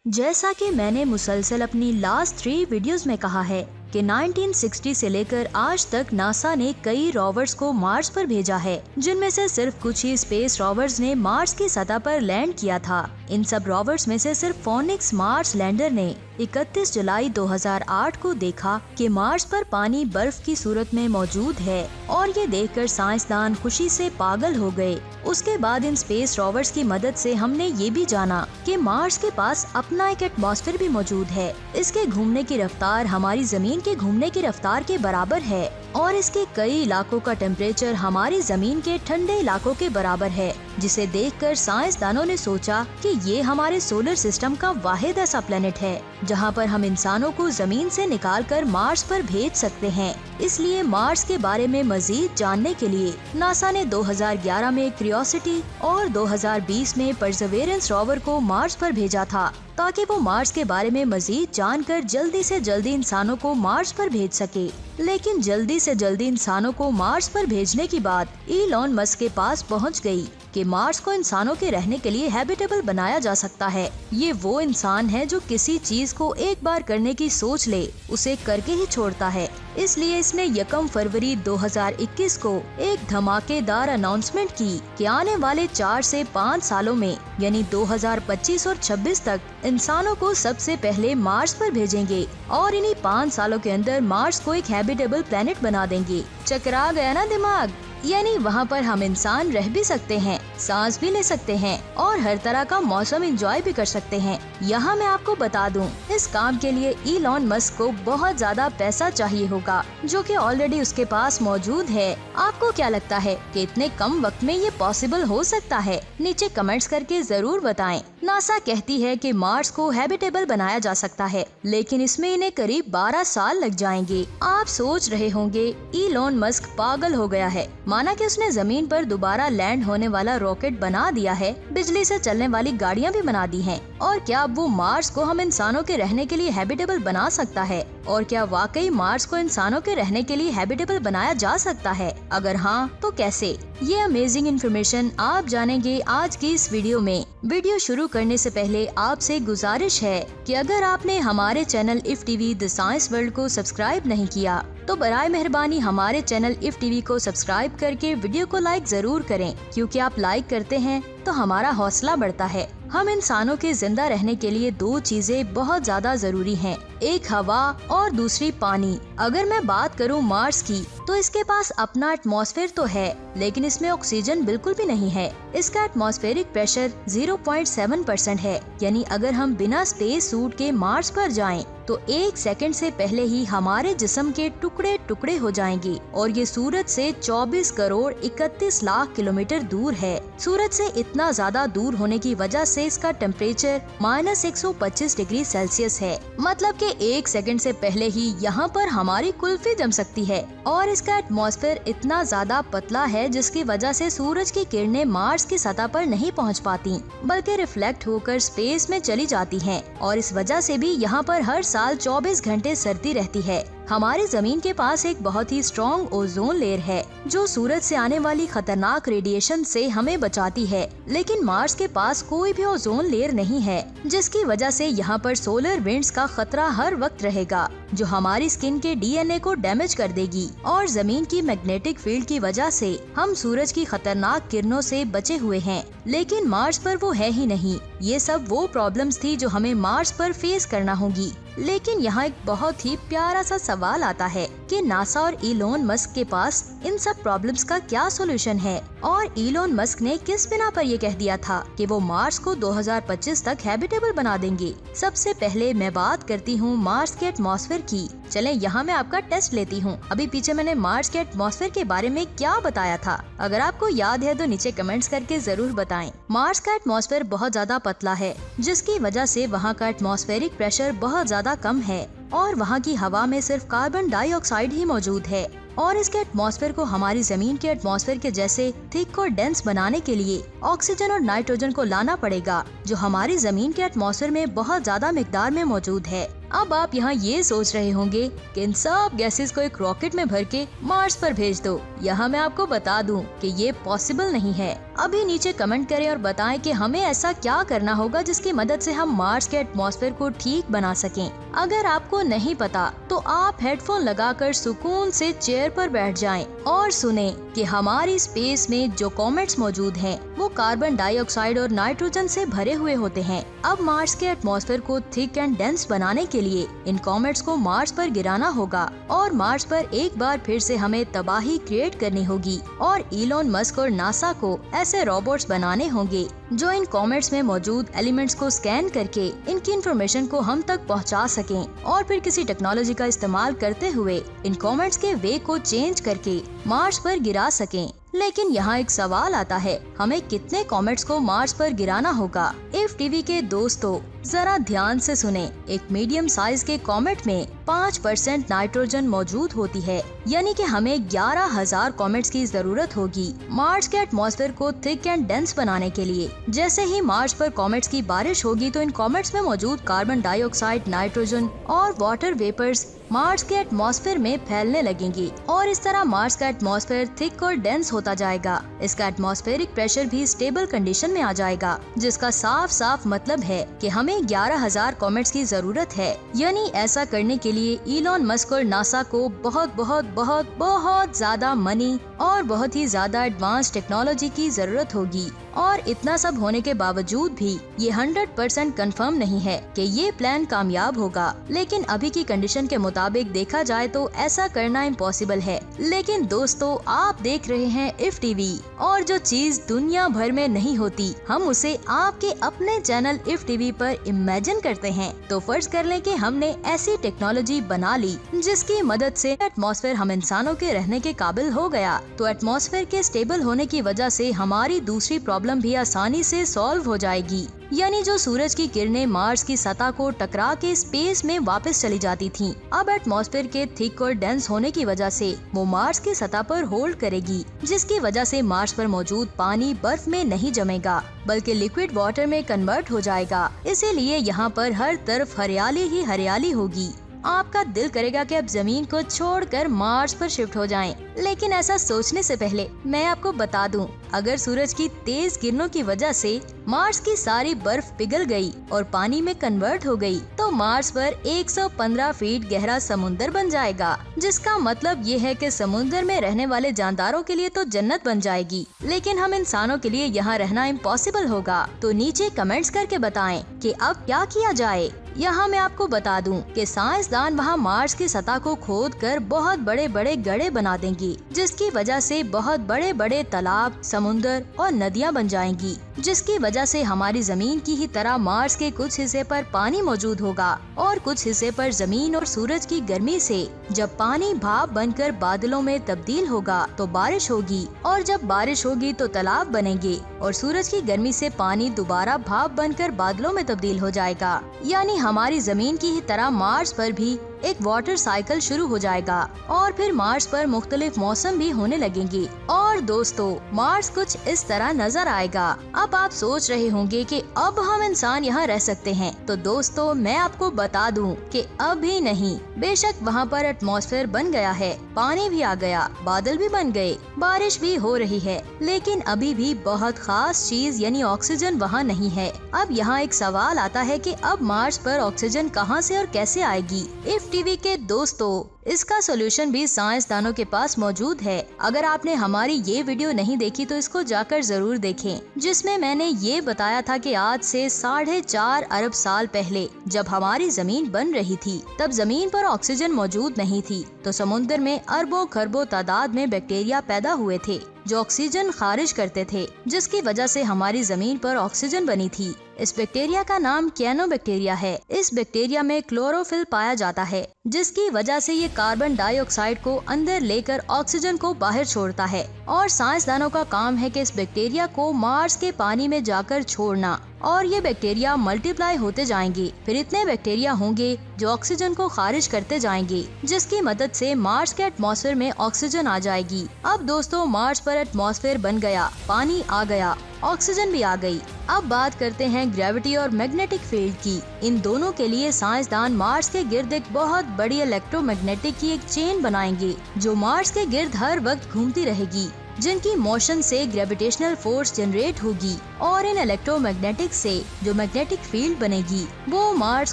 जैसा कि मैंने मुसलसल अपनी लास्ट 3 वीडियोस में कहा है कि 1960 से लेकर आज तक नासा ने कई रोवर्स को मार्स पर भेजा है, जिनमें से सिर्फ कुछ ही स्पेस रोवर्स ने मार्स की सतह पर लैंड किया था। इन सब रोवर्स में से सिर्फ फोनिक्स मार्स लैंडर ने 31 जुलाई 2008 को देखा कि मार्स पर पानी बर्फ की सूरत में मौजूद है और ये देखकर साइंसदान खुशी से पागल हो गए। उसके बाद इन स्पेस रोवर्स की मदद से हमने ये भी जाना कि मार्स के पास अपना एक एटमॉस्फेयर भी मौजूद है। इसके घूमने की रफ्तार हमारी जमीन के घूमने की रफ्तार के बराबर है और इसके कई इलाकों का टेम्परेचर हमारी जमीन के ठंडे इलाकों के बराबर है, जिसे देखकर साइंसदानों ने सोचा कि ये हमारे सोलर सिस्टम का वाहिद ऐसा प्लेनेट है जहां पर हम इंसानों को जमीन से निकालकर मार्स पर भेज सकते हैं। इसलिए मार्स के बारे में मजीद जानने के लिए नासा ने 2011 में क्यूरियोसिटी और 2020 में परसेवेरेंस रोवर को मार्स पर भेजा था, ताकि वो मार्स के बारे में मजीद जानकर जल्दी से जल्दी इंसानों को मार्स पर भेज सके। लेकिन जल्दी से जल्दी इंसानों को मार्स पर भेजने की बात इलॉन मस्क के पास पहुंच गई कि मार्स को इंसानों के रहने के लिए हैबिटेबल बनाया जा सकता है। ये वो इंसान है जो किसी चीज को एक बार करने की सोच ले उसे करके ही छोड़ता है। इसलिए इसने 1 फरवरी 2021 को एक धमाकेदार अनाउंसमेंट की कि आने वाले 4 से 5 सालों में यानी 2025 और 26 तक इंसानों को सबसे पहले मार्स पर भेजेंगे और इन्हीं 5 सालों के अंदर मार्स को एक हैबिटेबल प्लेनेट बना देंगे। चकरा गया ना दिमाग? यानी वहाँ पर हम इंसान रह भी सकते हैं, सांस भी ले सकते हैं और हर तरह का मौसम एंजॉय भी कर सकते हैं। यहाँ मैं आपको बता दूं, इस काम के लिए इलॉन मस्क को बहुत ज्यादा पैसा चाहिए होगा, जो कि ऑलरेडी उसके पास मौजूद है। आपको क्या लगता है कि इतने कम वक्त में ये पॉसिबल हो सकता है? नीचे कमेंट्स करके जरूर बताएं। नासा कहती है कि मार्स को हैबिटेबल बनाया जा सकता है, लेकिन इसमें इन्हें करीब 12 साल लग जाएंगे। आप सोच रहे होंगे इलॉन मस्क पागल हो गया है, माना कि उसने जमीन पर दोबारा लैंड होने वाला रॉकेट बना दिया है, बिजली से चलने वाली गाड़ियां भी बना दी हैं, और क्या अब वो मार्स को हम इंसानों के रहने के लिए हैबिटेबल बना सकता है? और क्या वाकई मार्स को इंसानों के रहने के लिए हैबिटेबल बनाया जा सकता है? अगर हाँ तो कैसे? ये अमेजिंग इन्फॉर्मेशन आप जानेंगे आज की इस वीडियो में। वीडियो शुरू करने से पहले आपसे गुजारिश है कि अगर आपने हमारे channel if TV the science world को सब्सक्राइब नहीं किया तो बराए मेहरबानी हमारे चैनल इफ टीवी को सब्सक्राइब करके वीडियो को लाइक जरूर करें, क्योंकि आप लाइक करते हैं तो हमारा हौसला बढ़ता है। हम इंसानों के जिंदा रहने के लिए 2 चीजें बहुत ज्यादा जरूरी हैं, एक हवा और दूसरी पानी। अगर मैं बात करूं मार्स की, तो इसके पास अपना एटमॉस्फेयर तो है, लेकिन इसमें ऑक्सीजन बिल्कुल भी नहीं है। इसका एटमॉस्फेरिक प्रेशर 0.7% है, यानी अगर हम बिना स्पेस सूट के मार्स पर जाएं, तो 1 सेकंड से पहले ही हमारे जिस्म के टुकड़े टुकड़े हो जाएंगे। और ये सूरज से 24 करोड़ 31 लाख किलोमीटर दूर है। सूरज से इतना ज्यादा दूर होने की वजह से इसका टेम्परेचर -125 डिग्री सेल्सियस है। मतलब कि 1 सेकंड से पहले ही यहाँ पर हमारी कुल्फी जम सकती है। और इसका एटमॉस्फेयर इतना ज्यादा पतला है, जिसकी वजह से सूरज की किरणें मार्स की सतह पर नहीं पहुँच पाती, बल्कि रिफ्लेक्ट होकर स्पेस में चली जाती हैं। और इस वजह से भी यहाँ पर हर साल 24 घंटे सर्दी रहती है। हमारी जमीन के पास एक बहुत ही स्ट्रॉन्ग ओजोन लेयर है, जो सूरज से आने वाली खतरनाक रेडिएशन से हमें बचाती है। लेकिन मार्स के पास कोई भी ओजोन लेयर नहीं है, जिसकी वजह से यहाँ पर सोलर विंड्स का खतरा हर वक्त रहेगा, जो हमारी स्किन के डीएनए को डैमेज कर देगी। और जमीन की मैग्नेटिक फील्ड की वजह से हम सूरज की खतरनाक किरणों से बचे हुए हैं, लेकिन मार्स पर वो है ही नहीं। ये सब वो प्रॉब्लम्स थी जो हमें मार्स पर फेस करना होगी। लेकिन यहाँ एक बहुत ही प्यारा सा सवाल आता है कि नासा और इलॉन मस्क के पास इन सब प्रॉब्लम्स का क्या सॉल्यूशन है, और इलॉन मस्क ने किस बिना पर ये कह दिया था कि वो मार्स को 2025 तक हैबिटेबल बना देंगे। सबसे पहले मैं बात करती हूँ मार्स के एटमॉस्फेयर की। चलें यहाँ मैं आपका टेस्ट लेती हूँ। अभी पीछे मैंने मार्स के एटमॉस्फेयर के बारे में क्या बताया था, अगर आपको याद है तो नीचे कमेंट्स करके जरूर बताएं। मार्स का एटमॉस्फेयर बहुत ज्यादा पतला है, जिसकी वजह से वहाँ का एटमॉस्फेरिक प्रेशर बहुत ज्यादा कम है और वहाँ की हवा में सिर्फ कार्बन डाइऑक्साइड ही मौजूद है। और इसके एटमॉस्फेयर को हमारी जमीन के एटमॉस्फेयर के जैसे थिक और डेंस बनाने के लिए ऑक्सीजन और नाइट्रोजन को लाना पड़ेगा, जो हमारी जमीन के एटमॉस्फेयर में बहुत ज्यादा मिकदार में मौजूद है। अब आप यहाँ ये सोच रहे होंगे कि इन सब गैसेस को एक रॉकेट में भर के मार्स पर भेज दो। यहाँ मैं आपको बता दूं कि ये पॉसिबल नहीं है। अभी नीचे कमेंट करें और बताएं कि हमें ऐसा क्या करना होगा जिसकी मदद से हम मार्स के एटमॉस्फेयर को ठीक बना सकें। अगर आपको नहीं पता तो आप हेडफोन लगाकर सुकून से चेयर पर बैठ जाएं और सुने कि हमारी स्पेस में जो कॉमेट्स मौजूद हैं वो कार्बन डाइऑक्साइड और नाइट्रोजन से भरे हुए होते हैं। अब मार्स के एटमॉस्फेयर को थिक एंड डेंस बनाने के लिए इन कॉमेट्स को मार्स पर गिराना होगा और मार्स पर एक बार फिर से हमें तबाही क्रिएट करनी होगी और इलॉन मस्क और नासा को ऐसे रोबोट्स बनाने होंगे जो इन कॉमेट्स में मौजूद एलिमेंट्स को स्कैन करके इनकी इंफॉर्मेशन को हम तक पहुंचा सकें और फिर किसी टेक्नोलॉजी का इस्तेमाल करते हुए इन कॉमेट्स के वे को चेंज करके मार्स पर गिरा सकें। लेकिन यहाँ एक सवाल आता है, हमें कितने कॉमेट्स को मार्स पर गिराना होगा? इफ टीवी के दोस्तों जरा ध्यान से सुने। एक मीडियम साइज के कॉमेट में 5% नाइट्रोजन मौजूद होती है, यानी कि हमें 11,000 कॉमेट्स की जरूरत होगी मार्स के एटमॉस्फेयर को थिक एंड डेंस बनाने के लिए। जैसे ही मार्स पर कॉमेट्स की बारिश होगी तो इन कॉमेट्स में मौजूद कार्बन डाइऑक्साइड, नाइट्रोजन और वाटर वेपर्स मार्स के एटमॉस्फेयर में फैलने लगेंगी और इस तरह मार्स का एटमॉस्फेयर थिक और डेंस होता जाएगा। इसका एटमॉस्फेरिक प्रेशर भी स्टेबल कंडीशन में आ जाएगा, जिसका साफ साफ मतलब है कि हमें 11,000 कॉमेट्स की जरूरत है। यानी ऐसा करने के लिए इलॉन मस्क और नासा को बहुत बहुत बहुत बहुत ज्यादा मनी और बहुत ही ज्यादा एडवांस टेक्नोलॉजी की जरूरत होगी। और इतना सब होने के बावजूद भी ये 100% कंफर्म नहीं है कि ये प्लान कामयाब होगा। लेकिन अभी की कंडीशन के मुताबिक देखा जाए तो ऐसा करना इम्पॉसिबल है। लेकिन दोस्तों, आप देख रहे हैं इफ टीवी और जो चीज दुनिया भर में नहीं होती हम उसे आपके अपने चैनल इफ टीवी पर इमेजिन करते हैं। तो फर्ज कर लें कि हमने ऐसी टेक्नोलॉजी बना ली जिसकी मदद से एटमॉस्फेयर हम इंसानों के रहने के काबिल हो गया। तो एटमॉस्फेयर के स्टेबल होने की वजह से हमारी दूसरी प्रॉब्लम भी आसानी से सॉल्व हो जाएगी। यानी जो सूरज की किरणें मार्स की सतह को टकरा के स्पेस में वापस चली जाती थीं, अब एटमॉस्फेयर के थिक और डेंस होने की वजह से वो मार्स की सतह पर होल्ड करेगी, जिसकी वजह से मार्स पर मौजूद पानी बर्फ में नहीं जमेगा बल्कि लिक्विड वाटर में कन्वर्ट हो जाएगा। इसीलिए यहाँ पर हर तरफ हरियाली ही हरियाली होगी। आपका दिल करेगा कि अब जमीन को छोड़कर मार्स पर शिफ्ट हो जाएं। लेकिन ऐसा सोचने से पहले मैं आपको बता दूं, अगर सूरज की तेज किरणों की वजह से मार्स की सारी बर्फ पिघल गई और पानी में कन्वर्ट हो गई तो मार्स पर 115 फीट गहरा समुंदर बन जाएगा, जिसका मतलब ये है कि समुंदर में रहने वाले जानदारों के लिए तो जन्नत बन जाएगी, लेकिन हम इंसानों के लिए यहाँ रहना इम्पॉसिबल होगा। तो नीचे कमेंट्स करके बताएं कि अब क्या किया जाए। यहाँ मैं आपको बता दूं कि साइंसदान वहाँ मार्स की सतह को खोदकर बहुत बड़े बड़े गड्ढे बना देंगे, जिसकी वजह से बहुत बड़े बड़े तालाब, समुंदर और नदियाँ बन जाएंगी, जिसकी वजह से हमारी जमीन की ही तरह मार्स के कुछ हिस्से पर पानी मौजूद होगा और कुछ हिस्से पर जमीन और सूरज की गर्मी से जब पानी भाप बनकर बादलों में तब्दील होगा तो बारिश होगी, और जब बारिश होगी तो तालाब बनेंगे और सूरज की गर्मी से पानी दोबारा भाप बनकर बादलों में तब्दील हो जाएगा। यानी हमारी जमीन की ही तरह मार्स पर भी एक वाटर साइकिल शुरू हो जाएगा और फिर मार्स पर मुख्तलिफ मौसम भी होने लगेंगे। और दोस्तों, मार्स कुछ इस तरह नजर आएगा। अब आप सोच रहे होंगे कि अब हम इंसान यहाँ रह सकते हैं। तो दोस्तों, मैं आपको बता दूं कि अभी नहीं। बेशक वहाँ पर एटमॉस्फेयर बन गया है, पानी भी आ गया, बादल भी बन गए, बारिश भी हो रही है, लेकिन अभी भी बहुत खास चीज यानी ऑक्सीजन वहाँ नहीं है। अब यहाँ एक सवाल आता है कि अब मार्स पर ऑक्सीजन कहाँ से और कैसे आएगी? इफ टीवी के दोस्तों, इसका सोल्यूशन भी साइंसदानों के पास मौजूद है। अगर आपने हमारी ये वीडियो नहीं देखी तो इसको जाकर जरूर देखें, जिसमें मैंने ये बताया था कि आज से 4.5 अरब साल पहले जब हमारी जमीन बन रही थी तब जमीन पर ऑक्सीजन मौजूद नहीं थी, तो समुद्र में अरबों खरबों तादाद में बैक्टीरिया पैदा हुए थे जो ऑक्सीजन खारिज करते थे, जिसकी वजह से हमारी जमीन पर ऑक्सीजन बनी थी। इस बैक्टीरिया का नाम क्यानोबैक्टीरिया है। इस बैक्टीरिया में क्लोरोफिल पाया जाता है, जिसकी वजह से ये कार्बन डाइऑक्साइड को अंदर लेकर ऑक्सीजन को बाहर छोड़ता है। और साइंसदानों का काम है कि इस बैक्टीरिया को मार्स के पानी में जाकर छोड़ना, और ये बैक्टीरिया मल्टीप्लाई होते जाएंगे। फिर इतने बैक्टीरिया होंगे जो ऑक्सीजन को खारिज करते जाएंगे, जिसकी मदद से मार्स के एटमॉस्फेयर में ऑक्सीजन आ जाएगी। अब दोस्तों, मार्स पर एटमॉस्फेयर बन गया, पानी आ गया ऑक्सीजन भी आ गई। अब बात करते हैं ग्रेविटी और मैग्नेटिक फील्ड की। इन दोनों के लिए साइंसदान मार्स के गिर्द एक बहुत बड़ी इलेक्ट्रोमैग्नेटिक की एक चेन बनाएंगे जो मार्स के गिर्द हर वक्त घूमती रहेगी, जिनकी मोशन से ग्रेविटेशनल फोर्स जनरेट होगी और इन इलेक्ट्रोमैग्नेटिक से जो मैग्नेटिक फील्ड बनेगी वो मार्स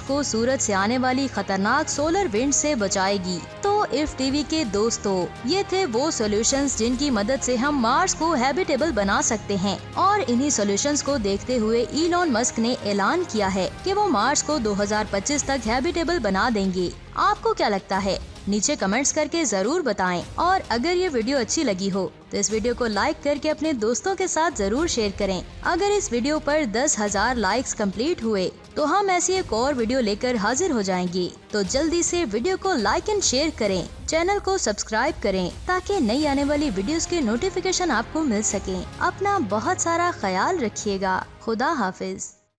को सूरज से आने वाली खतरनाक सोलर विंड से बचाएगी। तो इफ टीवी के दोस्तों, ये थे वो सॉल्यूशंस जिनकी मदद से हम मार्स को हैबिटेबल बना सकते हैं और इन्हीं सॉल्यूशंस को देखते हुए इलॉन मस्क ने ऐलान किया है कि वो मार्स को 2025 तक हैबिटेबल बना देंगे। आपको क्या लगता है? नीचे कमेंट्स करके जरूर बताएं और अगर ये वीडियो अच्छी लगी हो तो इस वीडियो को लाइक करके अपने दोस्तों के साथ जरूर शेयर करें। अगर इस वीडियो पर 10,000 लाइक्स कंप्लीट हुए तो हम ऐसी एक और वीडियो लेकर हाजिर हो जाएंगे। तो जल्दी से वीडियो को लाइक एंड शेयर करें, चैनल को सब्सक्राइब करें ताकि नई आने वाली वीडियोस के नोटिफिकेशन आपको मिल सके। अपना बहुत सारा ख्याल रखिएगा। खुदा हाफिज।